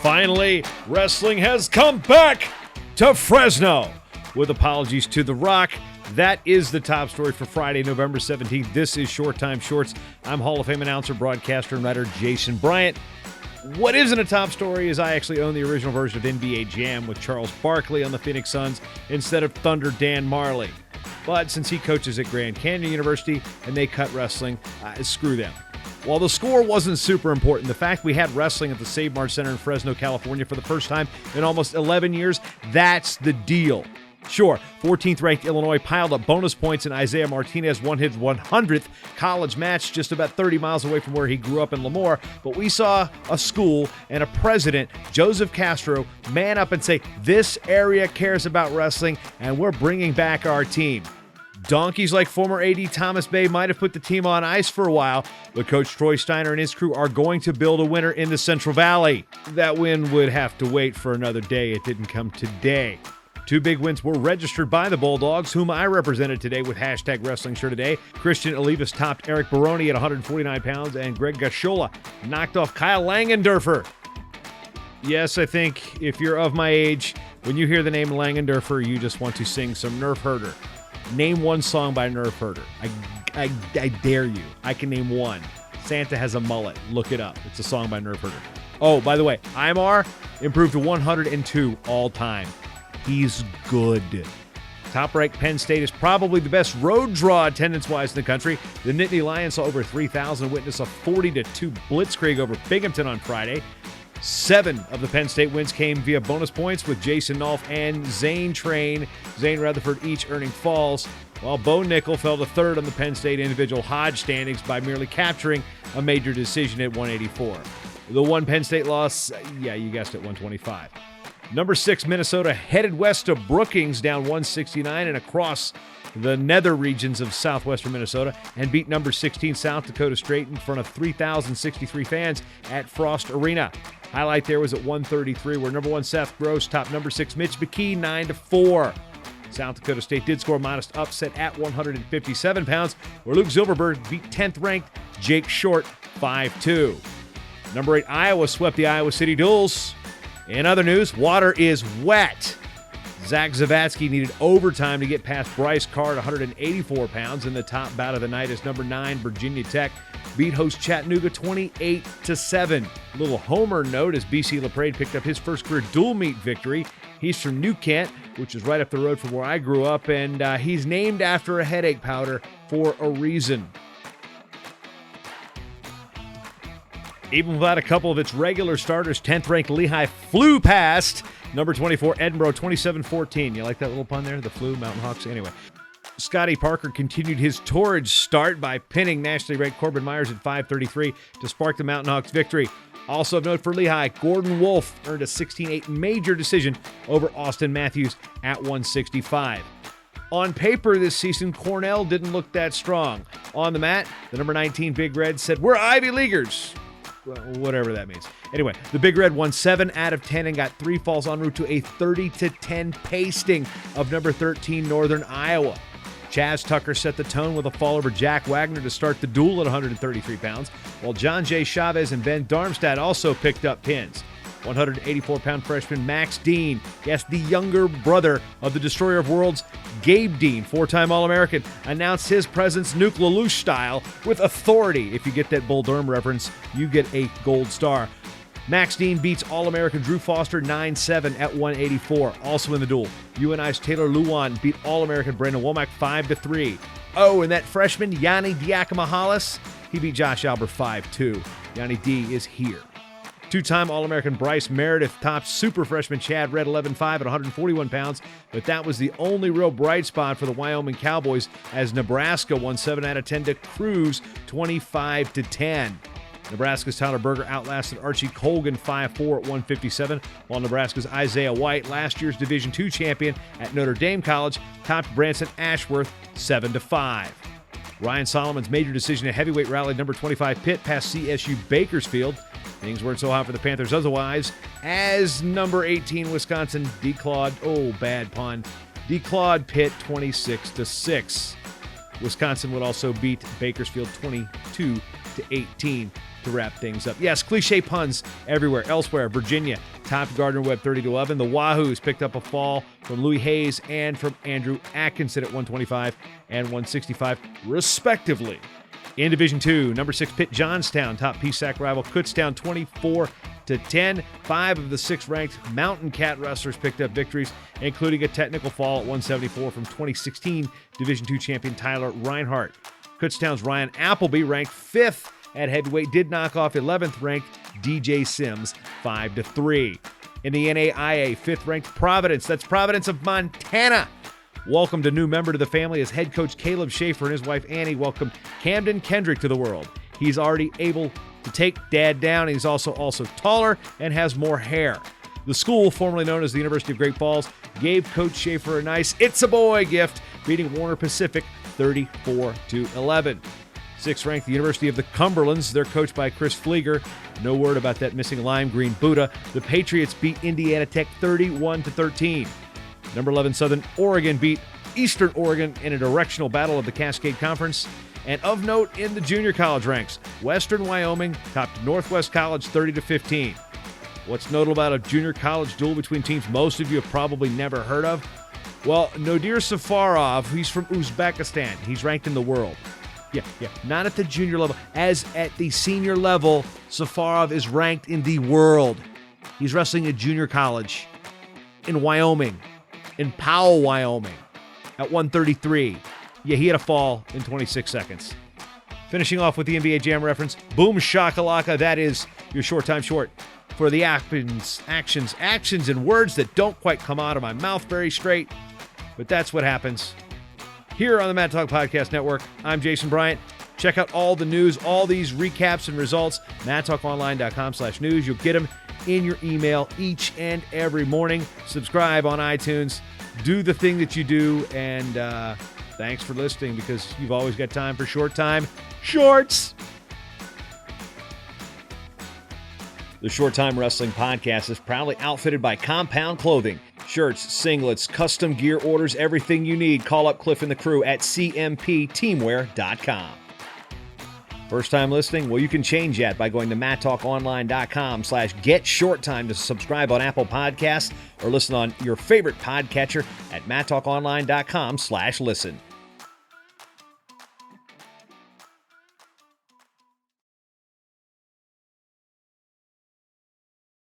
Finally, wrestling has come back to Fresno. With apologies to The Rock, that is the top story for Friday, November 17th. This is Short Time Shorts. I'm Hall of Fame announcer, broadcaster, and writer Jason Bryant. What isn't a top story is I actually own the original version of NBA Jam with Charles Barkley on the Phoenix Suns instead of Thunder Dan Majerle. But since he coaches at Grand Canyon University and they cut wrestling, screw them. While the score wasn't super important, the fact we had wrestling at the SaveMart Center in Fresno, California for the first time in almost 11 years, that's the deal. Sure, 14th-ranked Illinois piled up bonus points and Isaiah Martinez won his 100th college match just about 30 miles away from where he grew up in Lemoore, but we saw a school and a president, Joseph Castro, man up and say, this area cares about wrestling and we're bringing back our team. Donkeys like former AD Thomas Boeh might have put the team on ice for a while, but Coach Troy Steiner and his crew are going to build a winner in the Central Valley. That win would have to wait for another day. It didn't come today. Two big wins were registered by the Bulldogs, whom I represented today with hashtag Wrestling Shirt Today. Kristian Olivas topped Eric Barone at 149 pounds, and Greg Gaxiola knocked off Kyle Langenderfer. Yes, I think if you're of my age, when you hear the name Langenderfer, you just want to sing some Nerfherder. Name one song by Nerfherder. I dare you. I can name one. Santa Has a Mullet. Look it up. It's a song by Nerfherder. Oh, by the way, Imar improved to 102 all time. He's good. Top-ranked Penn State is probably the best road draw attendance-wise in the country. The Nittany Lions saw over 3,000 witness a 40-2 blitzkrieg over Binghamton on Friday. 7 of the Penn State wins came via bonus points with Jason Nolf and Zane Rutherford each earning falls, while Bo Nickel fell to third on the Penn State individual Hodge standings by merely capturing a major decision at 184. The one Penn State loss, yeah, you guessed it, 125. Number 6, Minnesota headed west to Brookings down 169 and across the nether regions of southwestern Minnesota and beat number 16 South Dakota State in front of 3,063 fans at Frost Arena. Highlight there was at 133 where number 1 Seth Gross topped number 6 Mitch McKee 9-4. South Dakota State did score a modest upset at 157 pounds where Luke Zilberberg beat 10th ranked Jake Short 5-2. Number 8 Iowa swept the Iowa City Duels. In other news, water is wet. Zach Zavatsky needed overtime to get past Bryce Carr at 184 pounds in the top bout of the night as number 9 Virginia Tech beat host Chattanooga 28-7. A little homer note as BC LaPrade picked up his first career dual meet victory. He's from New Kent, which is right up the road from where I grew up, and he's named after a headache powder for a reason. Even without a couple of its regular starters, 10th-ranked Lehigh flew past number 24 Edinboro 27-14. You like that little pun there? The flu, Mountain Hawks? Anyway. Scotty Parker continued his torrid start by pinning nationally ranked Corbin Myers at 5:33 to spark the Mountain Hawks victory. Also of note for Lehigh, Gordon Wolf earned a 16-8 major decision over Austin Matthews at 165. On paper this season, Cornell didn't look that strong. On the mat, the number 19 Big Red said, "We're Ivy Leaguers." Well, whatever that means. Anyway, the Big Red won 7 out of 10 and got 3 falls en route to a 30-10 pasting of number 13 Northern Iowa. Chaz Tucker set the tone with a fall over Jack Wagner to start the duel at 133 pounds, while John J. Chavez and Ben Darmstadt also picked up pins. 184-pound freshman Max Dean, yes, the younger brother of the Destroyer of Worlds, Gabe Dean, 4-time All-American, announced his presence Nuke LaLoosh style with authority. If you get that Bull Durham reference, you get a gold star. Max Dean beats All-American Drew Foster 9-7 at 184. Also in the duel, UNI's Taylor Luan beat All-American Brandon Womack 5-3. Oh, and that freshman, Yanni Diakomahalis, he beat Josh Albert 5-2. Yanni D is here. 2-time All-American Bryce Meredith topped super freshman Chad Red 11-5 at 141 pounds, but that was the only real bright spot for the Wyoming Cowboys as Nebraska won 7 out of 10 to Cruz 25-10. Nebraska's Tyler Berger outlasted Archie Colgan 5-4 at 157, while Nebraska's Isaiah White, last year's Division II champion at Notre Dame College, topped Branson Ashworth 7-5. Ryan Solomon's major decision at heavyweight rallied number 25 Pitt past CSU Bakersfield. Things weren't so hot for the Panthers otherwise, as number 18 Wisconsin declawed Pitt 26-6. Wisconsin would also beat Bakersfield 22 to 18 to wrap things up. Yes, cliche puns everywhere. Elsewhere, Virginia topped Gardner-Webb 30-11. The Wahoos picked up a fall from Louis Hayes and from Andrew Atkinson at 125 and 165, respectively. In Division II, number 6 Pitt Johnstown topped PSAC rival Kutztown 24-10. 5 of the 6 ranked Mountain Cat wrestlers picked up victories, including a technical fall at 174 from 2016 Division II champion Tyler Reinhardt. Kutztown's Ryan Appleby, ranked 5th at heavyweight, did knock off 11th ranked DJ Sims 5-3. In the NAIA, 5th ranked Providence, that's Providence of Montana, welcomed a new member to the family as head coach Caleb Schaefer and his wife Annie welcomed Camden Kendrick to the world. He's already able to take dad down. He's also taller and has more hair. The school, formerly known as the University of Great Falls, gave Coach Schaefer a nice "It's a Boy" gift, beating Warner Pacific 34-11. 6th ranked, the University of the Cumberlands. They're coached by Chris Flieger. No word about that missing lime green Buddha. The Patriots beat Indiana Tech 31-13. Number 11, Southern Oregon beat Eastern Oregon in a directional battle of the Cascade Conference. And of note in the junior college ranks, Western Wyoming topped Northwest College 30-15. What's notable about a junior college duel between teams most of you have probably never heard of? Well, Nodir Safarov, he's from Uzbekistan. He's ranked in the world. Yeah, not at the junior level. As at the senior level, Safarov is ranked in the world. He's wrestling at junior college in Wyoming. In Powell, Wyoming, at 133. Yeah, he had a fall in 26 seconds. Finishing off with the NBA Jam reference, boom shakalaka, that is your short time short for the actions, and words that don't quite come out of my mouth very straight, but that's what happens. Here on the Matt Talk Podcast Network, I'm Jason Bryant. Check out all the news, all these recaps and results, MattTalkOnline.com/news. You'll get them in your email each and every morning. Subscribe on iTunes. Do the thing that you do, and thanks for listening, because you've always got time for short time shorts. The Short Time Wrestling Podcast is proudly outfitted by Compound Clothing. Shirts, singlets, custom gear orders, everything you need. Call up Cliff and the crew at cmpteamwear.com. First time listening? Well, you can change that by going to matttalkonline.com/getshorttime to subscribe on Apple Podcasts or listen on your favorite podcatcher at matttalkonline.com/listen.